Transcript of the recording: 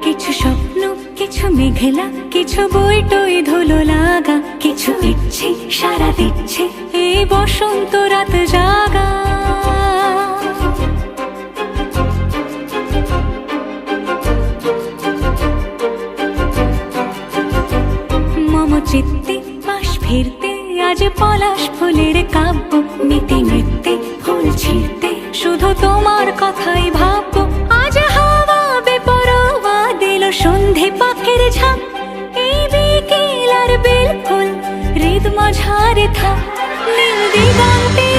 কিছু স্বপ্ন, কিছু মেঘলা, কিছু বই টই ধুলো লাগা, কিছু ইচ্ছে সারা দিচ্ছে এই বসন্ত রাত জাগা। মম চিত্তে পাশ ফিরতে আজ পলাশ ফুলের কাব্য, নিতে নৃত্যে ফুল ছিঁড়তে শুধু তোমার কথাই ভাববো। আজ হাওয়া বেপরোয়া দিল সন্ধে পাখির ঝাঁক, এই বিকেল আর বিলকুল হৃদ মাঝারে থাক নীল দিগন্তে